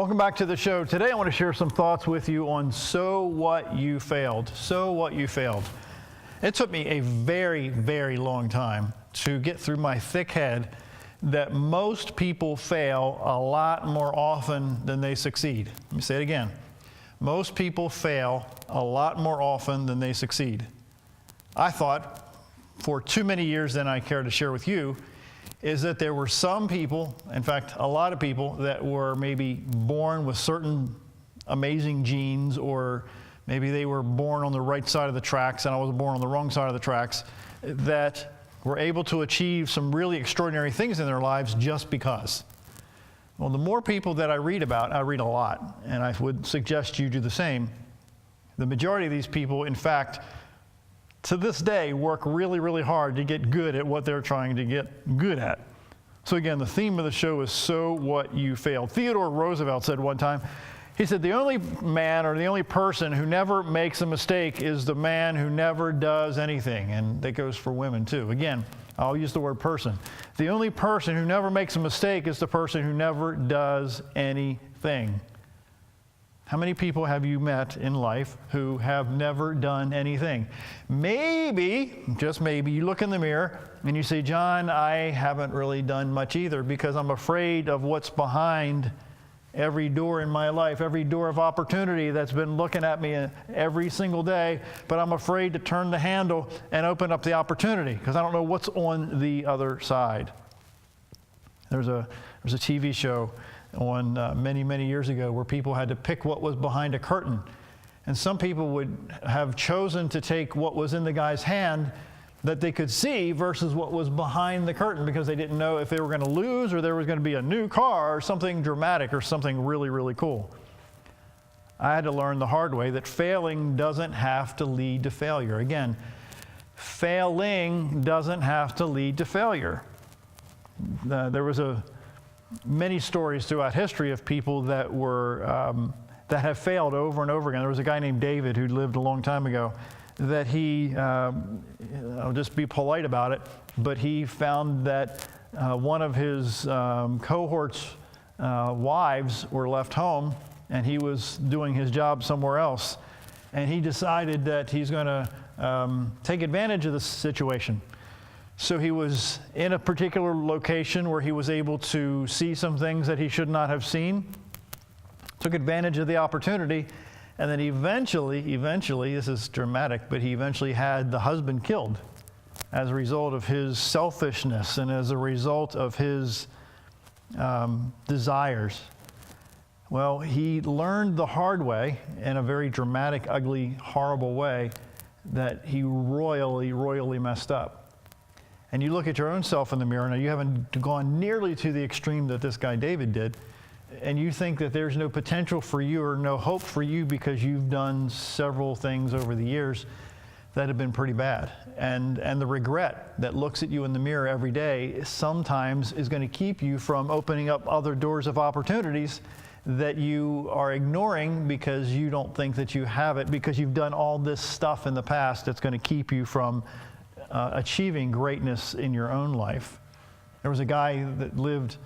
Welcome back to the show. Today I want to share some thoughts with you on so what you failed. So what you failed. It took me a very, very long time to get through my thick head that most people fail a lot more often than they succeed. Let me say it again. Most people fail a lot more often than they succeed. I thought for too many years than I care to share with you is that there were some people, in fact, a lot of people that were maybe born with certain amazing genes, or maybe they were born on the right side of the tracks and I was born on the wrong side of the tracks, that were able to achieve some really extraordinary things in their lives just because. Well, the more people that I read about, I read a lot, and I would suggest you do the same. The majority of these people, in fact, to this day, work really, really hard to get good at what they're trying to get good at. So again, the theme of the show is so what you failed. Theodore Roosevelt said one time, he said, the only man or the only person who never makes a mistake is the man who never does anything. And that goes for women too. Again, I'll use the word person. The only person who never makes a mistake is the person who never does anything. How many people have you met in life who have never done anything? Maybe, just maybe, you look in the mirror and you say, John, I haven't really done much either because I'm afraid of what's behind every door in my life, every door of opportunity that's been looking at me every single day, but I'm afraid to turn the handle and open up the opportunity because I don't know what's on the other side. There's a TV show on many, many years ago where people had to pick what was behind a curtain. And some people would have chosen to take what was in the guy's hand that they could see versus what was behind the curtain because they didn't know if they were going to lose or there was going to be a new car or something dramatic or something really, really cool. I had to learn the hard way that failing doesn't have to lead to failure. Again, failing doesn't have to lead to failure. There was many stories throughout history of people that have failed over and over again. There was a guy named David who lived a long time ago that I'll just be polite about it, but he found that one of his cohort's wives were left home and he was doing his job somewhere else. And he decided that he's going to take advantage of the situation. So he was in a particular location where he was able to see some things that he should not have seen, took advantage of the opportunity, and then eventually, this is dramatic, but he eventually had the husband killed as a result of his selfishness and as a result of his desires. Well, he learned the hard way in a very dramatic, ugly, horrible way that he royally messed up. And you look at your own self in the mirror, now you haven't gone nearly to the extreme that this guy David did, and you think that there's no potential for you or no hope for you because you've done several things over the years that have been pretty bad. And the regret that looks at you in the mirror every day sometimes is going to keep you from opening up other doors of opportunities that you are ignoring because you don't think that you have it, because you've done all this stuff in the past that's going to keep you from achieving greatness in your own life. There was a guy that lived,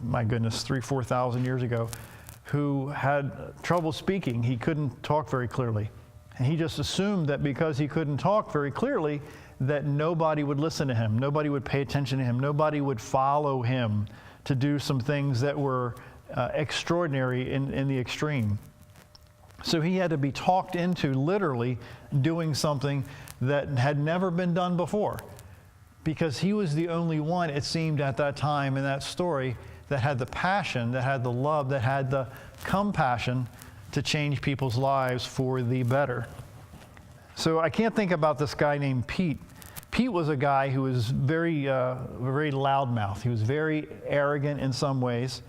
my goodness, 4,000 years ago, who had trouble speaking. He couldn't talk very clearly. And he just assumed that because he couldn't talk very clearly, that nobody would listen to him, nobody would pay attention to him, nobody would follow him to do some things that were extraordinary in the extreme. So he had to be talked into literally doing something that had never been done before, because he was the only one, it seemed at that time in that story, that had the passion, that had the love, that had the compassion to change people's lives for the better. So I can't think about this guy named Pete. Pete was a guy who was very loudmouth. He was very arrogant in some ways.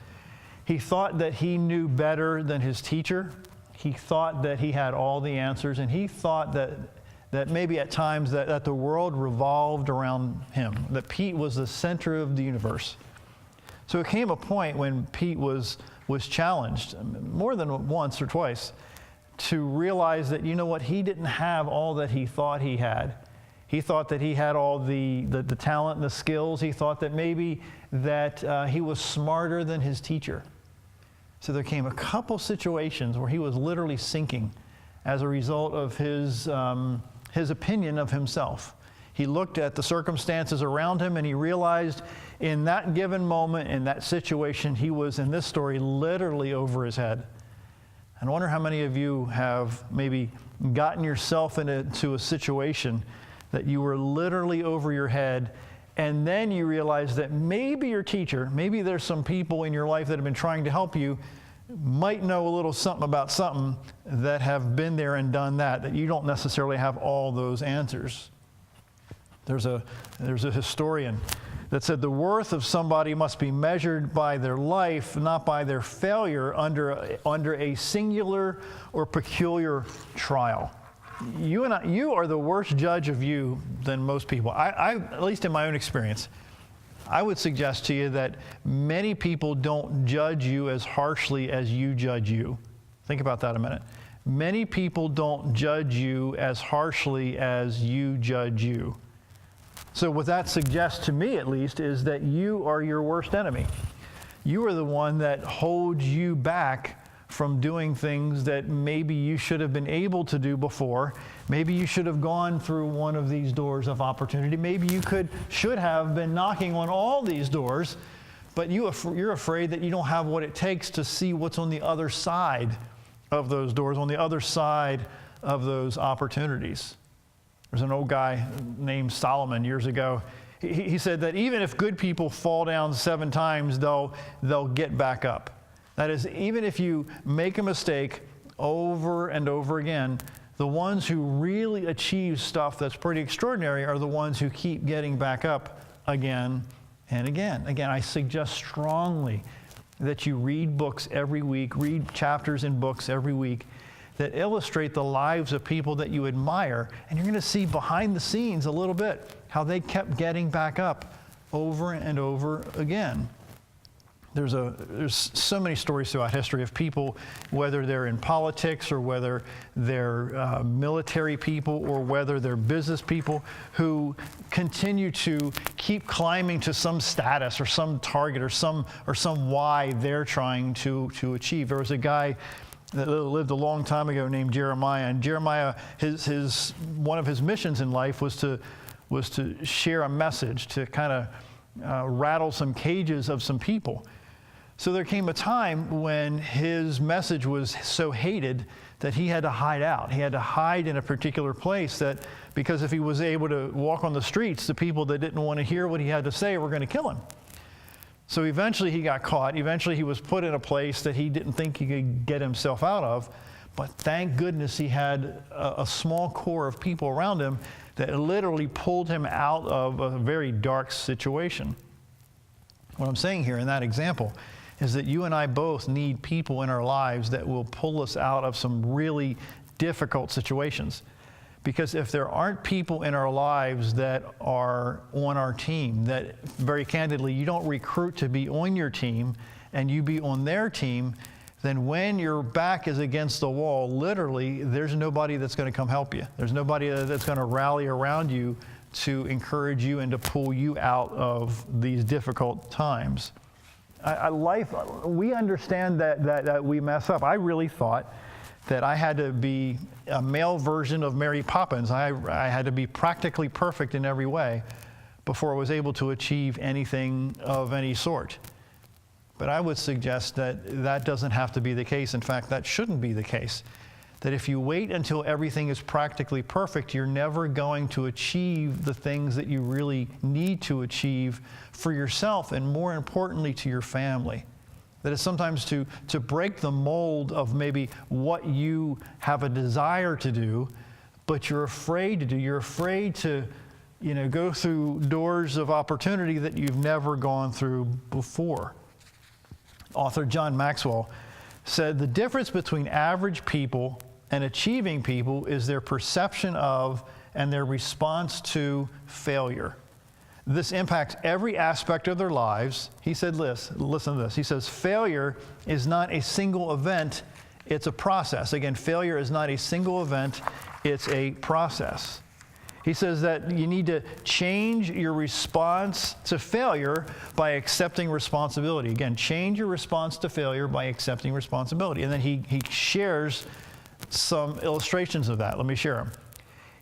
He thought that he knew better than his teacher. He thought that he had all the answers, and he thought that maybe at times that the world revolved around him, that Pete was the center of the universe. So it came a point when Pete was challenged more than once or twice to realize that, you know what, he didn't have all that he thought he had. He thought that he had all the talent and the skills. He thought that maybe that he was smarter than his teacher. So there came a couple situations where he was literally sinking as a result of his opinion of himself. He looked at the circumstances around him and he realized in that given moment, in that situation, he was, in this story, literally over his head. And I wonder how many of you have maybe gotten yourself into a situation that you were literally over your head, and then you realize that maybe your teacher, maybe there's some people in your life that have been trying to help you, might know a little something about something, that have been there and done that you don't necessarily have all those answers. There's a historian that said the worth of somebody must be measured by their life, not by their failure under a singular or peculiar trial. You are the worst judge of you than most people. I at least in my own experience, I would suggest to you that many people don't judge you as harshly as you judge you. Think about that a minute. Many people don't judge you as harshly as you judge you. So what that suggests to me, at least, is that you are your worst enemy. You are the one that holds you back from doing things that maybe you should have been able to do before. Maybe you should have gone through one of these doors of opportunity. Maybe you should have been knocking on all these doors, but you're afraid that you don't have what it takes to see what's on the other side of those doors, on the other side of those opportunities. There's an old guy named Solomon years ago. He said that even if good people fall down 7 times, they'll get back up. That is, even if you make a mistake over and over again, the ones who really achieve stuff that's pretty extraordinary are the ones who keep getting back up again and again. Again, I suggest strongly that you read books every week, read chapters in books every week that illustrate the lives of people that you admire, and you're going to see behind the scenes a little bit how they kept getting back up over and over again. There's so many stories throughout history of people, whether they're in politics or whether they're military people or whether they're business people, who continue to keep climbing to some status or some target or some why they're trying to achieve. There was a guy that lived a long time ago named Jeremiah, and Jeremiah, one of his missions in life was to share a message, to kind of rattle some cages of some people. So there came a time when his message was so hated that he had to hide out. He had to hide in a particular place, because if he was able to walk on the streets, the people that didn't want to hear what he had to say were going to kill him. So eventually he got caught. Eventually he was put in a place that he didn't think he could get himself out of. But thank goodness he had a small core of people around him that literally pulled him out of a very dark situation. What I'm saying here in that example is that you and I both need people in our lives that will pull us out of some really difficult situations. Because if there aren't people in our lives that are on our team, that very candidly, you don't recruit to be on your team and you be on their team, then when your back is against the wall, literally, there's nobody that's going to come help you. There's nobody that's going to rally around you to encourage you and to pull you out of these difficult times. We understand that we mess up. I really thought that I had to be a male version of Mary Poppins. I had to be practically perfect in every way before I was able to achieve anything of any sort. But I would suggest that doesn't have to be the case. In fact, that shouldn't be the case. That if you wait until everything is practically perfect, you're never going to achieve the things that you really need to achieve for yourself and, more importantly, to your family. That is sometimes to break the mold of maybe what you have a desire to do, but you're afraid to do. You're afraid to, go through doors of opportunity that you've never gone through before. Author John Maxwell said the difference between average people and achieving people is their perception of and their response to failure. This impacts every aspect of their lives. He said, listen to this. He says, failure is not a single event, it's a process. Again, failure is not a single event, it's a process. He says that you need to change your response to failure by accepting responsibility. Again, change your response to failure by accepting responsibility. And then he shares some illustrations of that. Let me share them.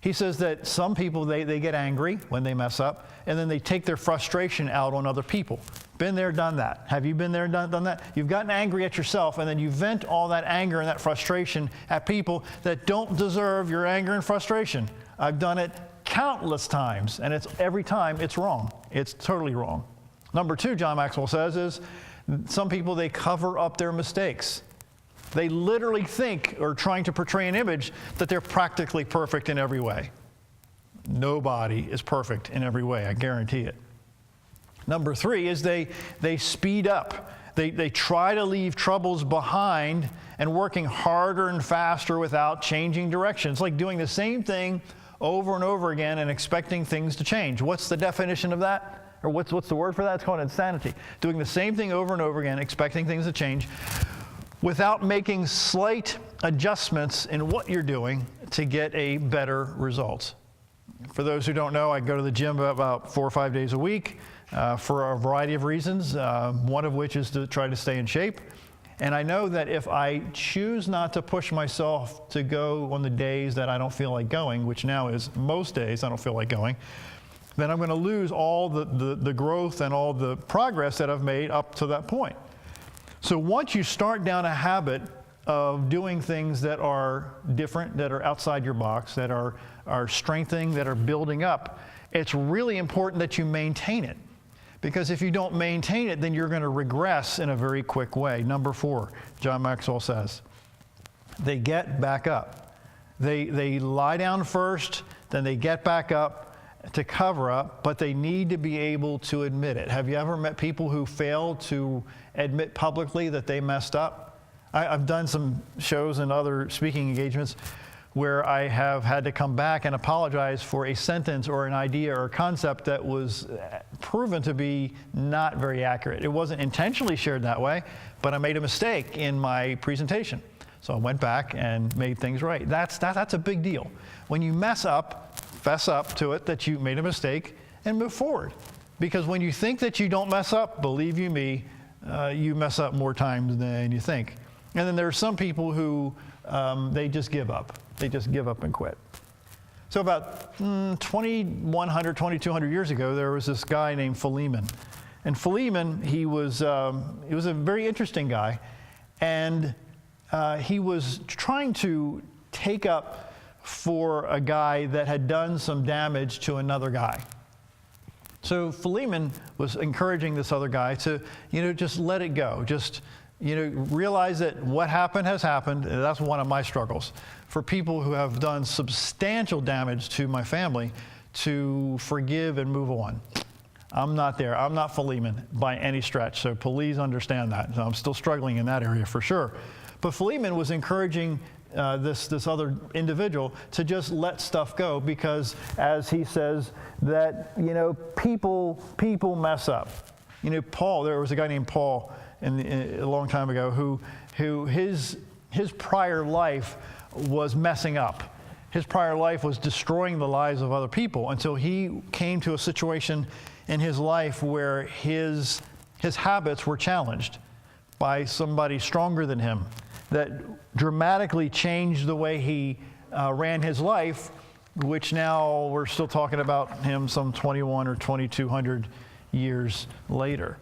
He says that some people, they get angry when they mess up, and then they take their frustration out on other people. Been there, done that. Have you been there, done that? You've gotten angry at yourself, and then you vent all that anger and that frustration at people that don't deserve your anger and frustration. I've done it countless times, and every time it's wrong. It's totally wrong. Number two, John Maxwell says, is some people, they cover up their mistakes. They literally think, or trying to portray an image, that they're practically perfect in every way. Nobody is perfect in every way, I guarantee it. Number three is they speed up. They try to leave troubles behind and working harder and faster without changing direction. It's like doing the same thing over and over again and expecting things to change. What's the definition of that? Or what's the word for that? It's called insanity. Doing the same thing over and over again, expecting things to change, without making slight adjustments in what you're doing to get a better result. For those who don't know, I go to the gym about 4 or 5 days a week for a variety of reasons, one of which is to try to stay in shape. And I know that if I choose not to push myself to go on the days that I don't feel like going, which now is most days I don't feel like going, then I'm going to lose all the growth and all the progress that I've made up to that point. So once you start down a habit of doing things that are different, that are outside your box, that are strengthening, that are building up, it's really important that you maintain it. Because if you don't maintain it, then you're going to regress in a very quick way. Number four, John Maxwell says, they get back up. They lie down first, then they get back up to cover up, but they need to be able to admit it. Have you ever met people who fail to admit publicly that they messed up? I've done some shows and other speaking engagements where I have had to come back and apologize for a sentence or an idea or a concept that was proven to be not very accurate. It wasn't intentionally shared that way, but I made a mistake in my presentation. So I went back and made things right. That's a big deal. When you mess up, fess up to it that you made a mistake and move forward. Because when you think that you don't mess up, believe you me, you mess up more times than you think. And then there are some people who they just give up. They just give up and quit. So about 2,100, 2,200 years ago, there was this guy named Philemon. And Philemon, he was a very interesting guy. And he was trying to take up for a guy that had done some damage to another guy. So Philemon was encouraging this other guy to, just let it go. Just, realize that what happened has happened. And that's one of my struggles. For people who have done substantial damage to my family, to forgive and move on. I'm not there. I'm not Philemon by any stretch. So please understand that. So I'm still struggling in that area for sure. But Philemon was encouraging this other individual to just let stuff go because, as he says, that people mess up. Paul. There was a guy named Paul a long time ago who his prior life was messing up. His prior life was destroying the lives of other people until he came to a situation in his life where his habits were challenged by somebody stronger than him that dramatically changed the way he ran his life, which now we're still talking about him some 21 or 2,200 years later.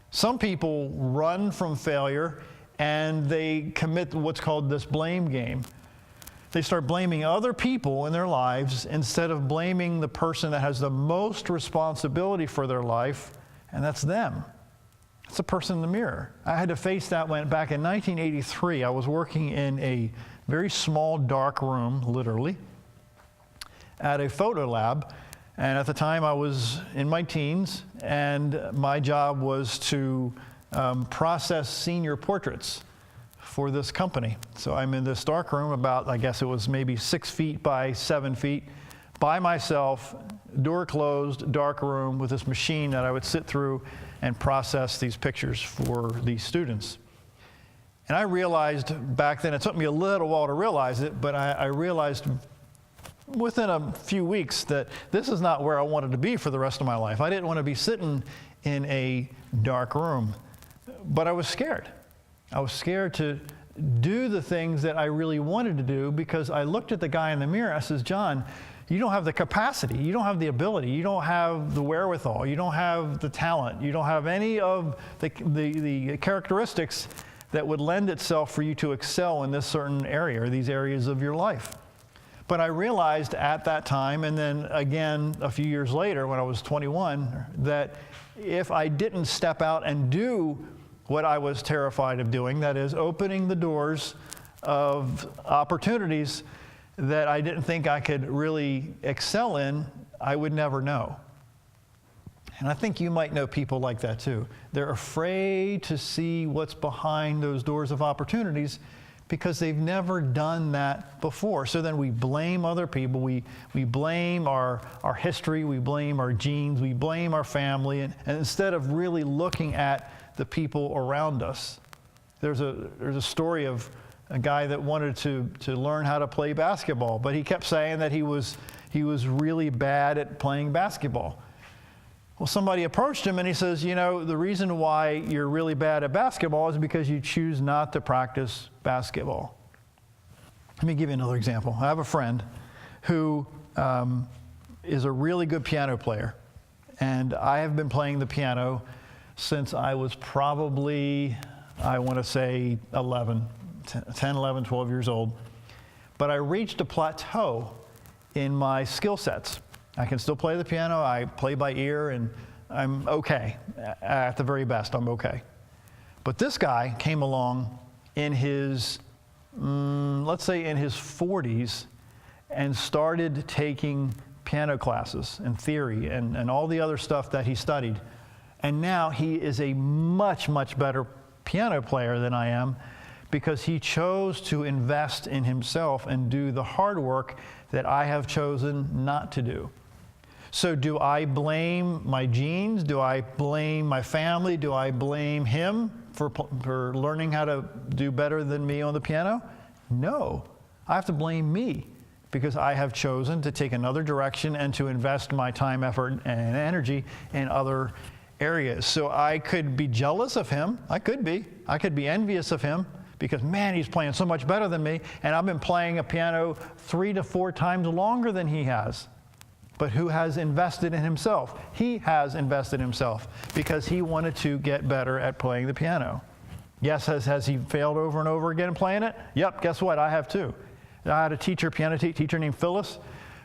Some people run from failure and they commit what's called this blame game. They start blaming other people in their lives instead of blaming the person that has the most responsibility for their life, and that's them. It's the person in the mirror. I had to face that when back in 1983, I was working in a very small, dark room, literally, at a photo lab. And at the time, I was in my teens, and my job was to process senior portraits for this company. So I'm in this dark room about, I guess it was maybe 6 feet by 7 feet, by myself, door closed, dark room with this machine that I would sit through and process these pictures for these students. And I realized back then, it took me a little while to realize it, but I realized within a few weeks that this is not where I wanted to be for the rest of my life. I didn't want to be sitting in a dark room, but I was scared. I was scared to do the things that I really wanted to do because I looked at the guy in the mirror. I says, John, you don't have the capacity, you don't have the ability, you don't have the wherewithal, you don't have the talent, you don't have any of the characteristics that would lend itself for you to excel in this certain area or these areas of your life. But I realized at that time, and then again a few years later when I was 21, that if I didn't step out and do what I was terrified of doing, that is opening the doors of opportunities that I didn't think I could really excel in, I would never know. And I think you might know people like that too. They're afraid to see what's behind those doors of opportunities because they've never done that before. So then we blame other people, we blame our history, we blame our genes, we blame our family, and instead of really looking at the people around us. There's a story of a guy that wanted to learn how to play basketball, but he kept saying that he was really bad at playing basketball. Well, somebody approached him and he says, you know, the reason why you're really bad at basketball is because you choose not to practice basketball. Let me give you another example. I have a friend who is a really good piano player, and I have been playing the piano since I was probably, I want to say 10, 11, 12 years old. But I reached a plateau in my skill sets. I can still play the piano, I play by ear, and I'm okay. At the very best, I'm okay. But this guy came along in his, let's say in his 40s, and started taking piano classes and theory and all the other stuff that he studied. And now he is a much, much better piano player than I am because he chose to invest in himself and do the hard work that I have chosen not to do. So do I blame my genes? Do I blame my family? Do I blame him for learning how to do better than me on the piano? No, I have to blame me because I have chosen to take another direction and to invest my time, effort, and energy in other areas. So I could be jealous of him. I could be envious of him because, man, he's playing so much better than me, and I've been playing a piano 3 to 4 times longer than he has. But who has invested in himself? He has invested in himself because he wanted to get better at playing the piano. Yes, has he failed over and over again playing it? Yep, guess what? I have too. I had a piano teacher named Phyllis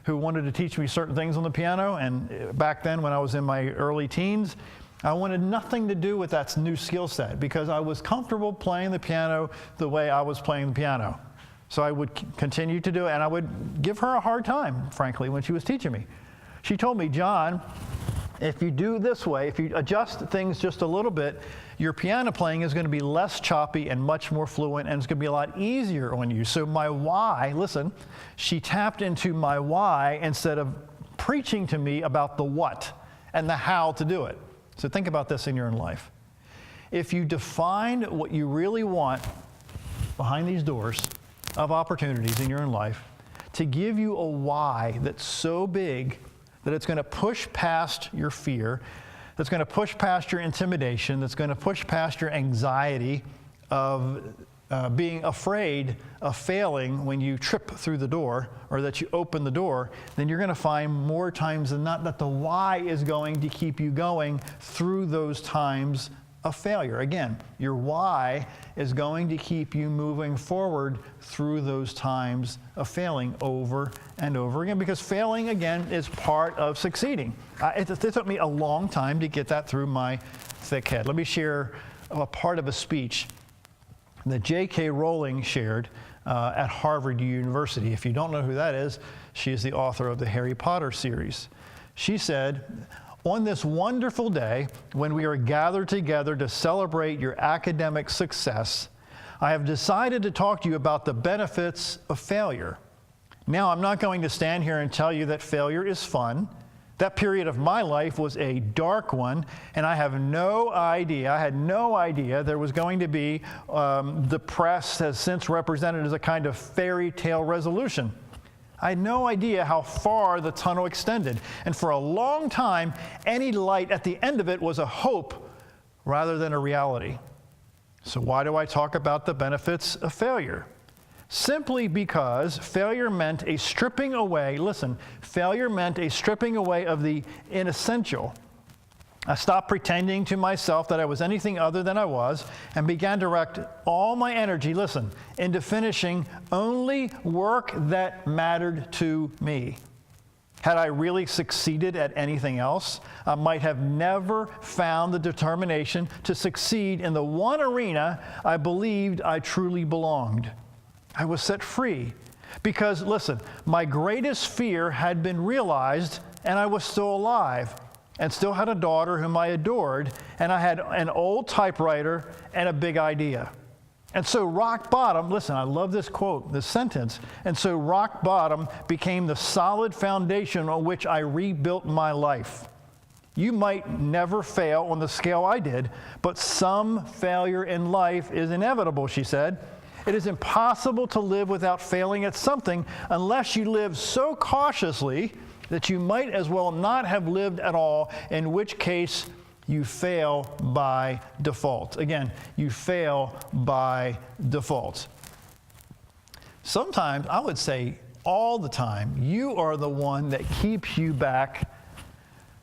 who wanted to teach me certain things on the piano, and back then when I was in my early teens, I wanted nothing to do with that new skill set because I was comfortable playing the piano the way I was playing the piano. So I would continue to do it, and I would give her a hard time, frankly, when she was teaching me. She told me, John, if you do this way, if you adjust things just a little bit, your piano playing is going to be less choppy and much more fluent, and it's going to be a lot easier on you. So my why, listen, she tapped into my why instead of preaching to me about the what and the how to do it. So think about this in your own life. If you define what you really want behind these doors of opportunities in your own life to give you a why that's so big that it's going to push past your fear, that's going to push past your intimidation, that's going to push past your anxiety of being afraid of failing when you trip through the door or that you open the door, then you're going to find more times than not that the why is going to keep you going through those times of failure. Again, your why is going to keep you moving forward through those times of failing over and over again, because failing, again, is part of succeeding. It took me a long time to get that through my thick head. Let me share a part of a speech that J.K. Rowling shared at Harvard University. If you don't know who that is, she is the author of the Harry Potter series. She said, "On this wonderful day, when we are gathered together to celebrate your academic success, I have decided to talk to you about the benefits of failure. Now, I'm not going to stand here and tell you that failure is fun. That period of my life was a dark one, and I had no idea there was going to be the press has since represented as a kind of fairy tale resolution. I had no idea how far the tunnel extended. And for a long time, any light at the end of it was a hope rather than a reality. So why do I talk about the benefits of failure? Simply because failure meant a stripping away, listen, failure meant a stripping away of the inessential. I stopped pretending to myself that I was anything other than I was and began to direct all my energy, listen, into finishing only work that mattered to me. Had I really succeeded at anything else, I might have never found the determination to succeed in the one arena I believed I truly belonged. I was set free because, listen, my greatest fear had been realized and I was still alive and still had a daughter whom I adored, and I had an old typewriter and a big idea. And so rock bottom, listen, I love this quote, this sentence, and so rock bottom became the solid foundation on which I rebuilt my life. You might never fail on the scale I did, but some failure in life is inevitable, she said. It is impossible to live without failing at something unless you live so cautiously that you might as well not have lived at all, in which case you fail by default. Again, you fail by default. Sometimes, I would say all the time, you are the one that keeps you back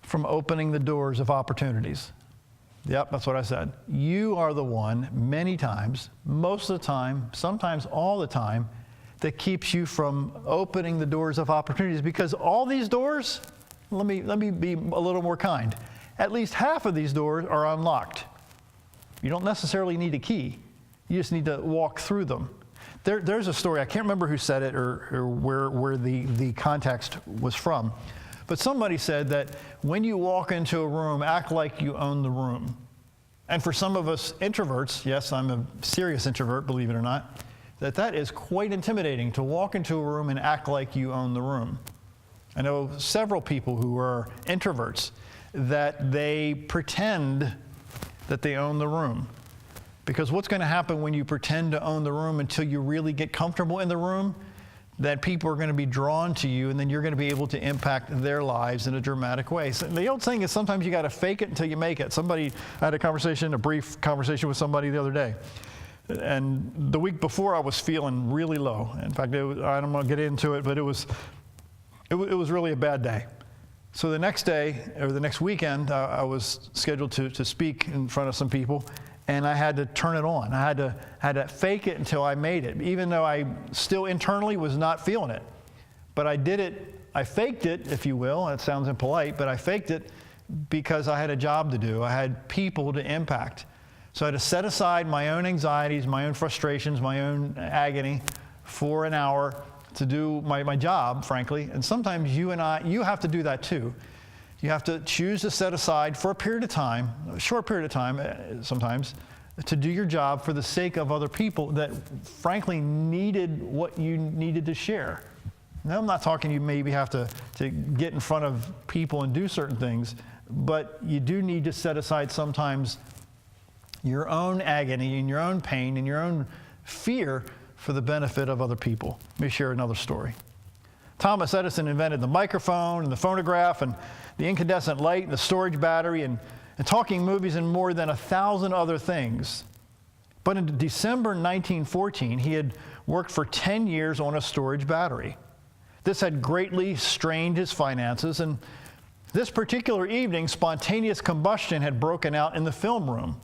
from opening the doors of opportunities. Yep, that's what I said. You are the one, many times, most of the time, sometimes all the time, that keeps you from opening the doors of opportunities, because all these doors, let me be a little more kind. At least half of these doors are unlocked. You don't necessarily need a key. You just need to walk through them. There's a story, I can't remember who said it or where the context was from, but somebody said that when you walk into a room, act like you own the room. And for some of us introverts, yes, I'm a serious introvert, believe it or not, that is quite intimidating to walk into a room and act like you own the room. I know several people who are introverts that they pretend that they own the room. Because what's going to happen when you pretend to own the room until you really get comfortable in the room? That people are going to be drawn to you, and then you're going to be able to impact their lives in a dramatic way. So the old saying is sometimes you got to fake it until you make it. I had a brief conversation with somebody the other day. And the week before, I was feeling really low. In fact, I don't want to get into it, but it was really a bad day. So the next day, or the next weekend, I was scheduled to speak in front of some people, and I had to turn it on. I had to fake it until I made it, even though I still internally was not feeling it. But I did it, I faked it, if you will. That sounds impolite, but I faked it because I had a job to do. I had people to impact. So I had to set aside my own anxieties, my own frustrations, my own agony for an hour to do my job, frankly. And sometimes you have to do that too. You have to choose to set aside for a period of time, a short period of time sometimes, to do your job for the sake of other people that frankly needed what you needed to share. Now, I'm not talking you maybe have to get in front of people and do certain things, but you do need to set aside sometimes your own agony and your own pain and your own fear for the benefit of other people. Let me share another story. Thomas Edison invented the microphone and the phonograph and the incandescent light and the storage battery and talking movies and more than 1,000 other things. But in December 1914, he had worked for 10 years on a storage battery. This had greatly strained his finances, and this particular evening, spontaneous combustion had broken out in the film room.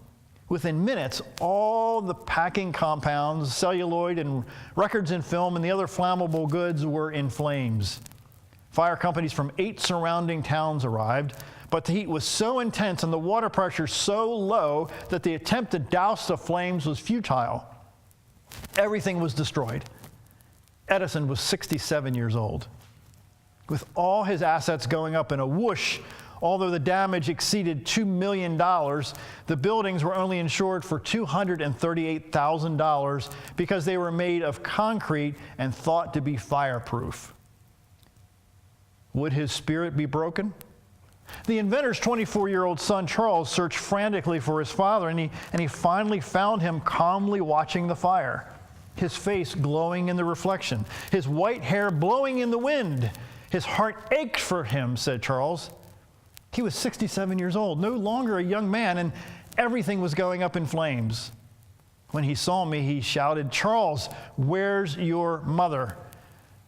Within minutes, all the packing compounds, celluloid, and records and film, and the other flammable goods were in flames. Fire companies from 8 surrounding towns arrived, but the heat was so intense and the water pressure so low that the attempt to douse the flames was futile. Everything was destroyed. Edison was 67 years old. With all his assets going up in a whoosh, although the damage exceeded $2 million, the buildings were only insured for $238,000 because they were made of concrete and thought to be fireproof. Would his spirit be broken? The inventor's 24-year-old son, Charles, searched frantically for his father, and he finally found him calmly watching the fire. his face glowing in the reflection, his white hair blowing in the wind. His heart ached for him, said Charles. He was 67 years old, no longer a young man, and everything was going up in flames. When he saw me, he shouted, "Charles, where's your mother?"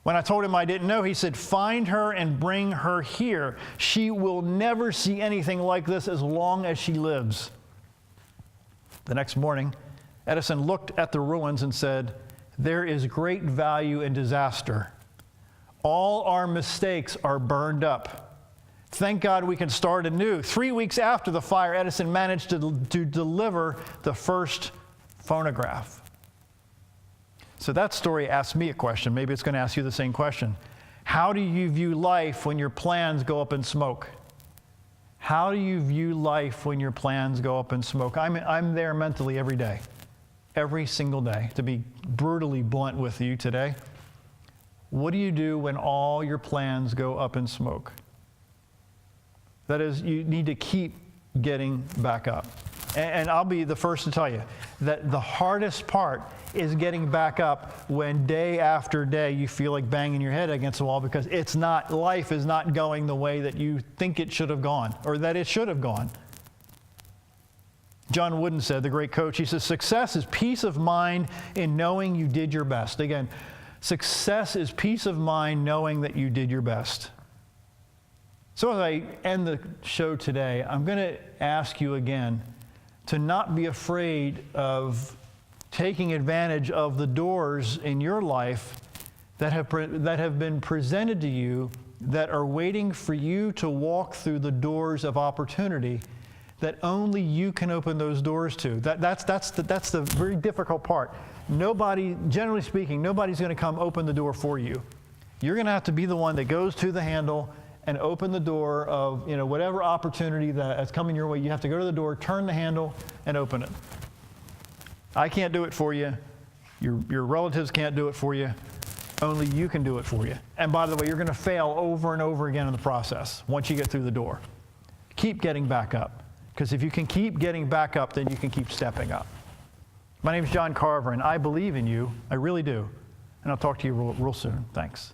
When I told him I didn't know, he said, "Find her and bring her here. She will never see anything like this as long as she lives." The next morning, Edison looked at the ruins and said, "There is great value in disaster. All our mistakes are burned up. Thank God we can start anew." 3 weeks after the fire, Edison managed to deliver the first phonograph. So that story asked me a question. Maybe it's going to ask you the same question. How do you view life when your plans go up in smoke? How do you view life when your plans go up in smoke? I'm there mentally every day, every single day. To be brutally blunt with you today, what do you do when all your plans go up in smoke? That is, you need to keep getting back up. And I'll be the first to tell you that the hardest part is getting back up when day after day you feel like banging your head against the wall because life is not going the way that you think it should have gone or that it should have gone. John Wooden said, the great coach, he says, success is peace of mind in knowing you did your best. Again, success is peace of mind knowing that you did your best. So as I end the show today, I'm going to ask you again to not be afraid of taking advantage of the doors in your life that have been presented to you that are waiting for you to walk through the doors of opportunity that only you can open those doors to. That's the very difficult part. Nobody, generally speaking, nobody's going to come open the door for you. You're going to have to be the one that goes to the handle and open the door of whatever opportunity that's coming your way. You have to go to the door, turn the handle, and open it. I can't do it for you. Your relatives can't do it for you. Only you can do it for you. And by the way, you're going to fail over and over again in the process once you get through the door. Keep getting back up. Because if you can keep getting back up, then you can keep stepping up. My name is John Carver, and I believe in you. I really do. And I'll talk to you real soon. Thanks.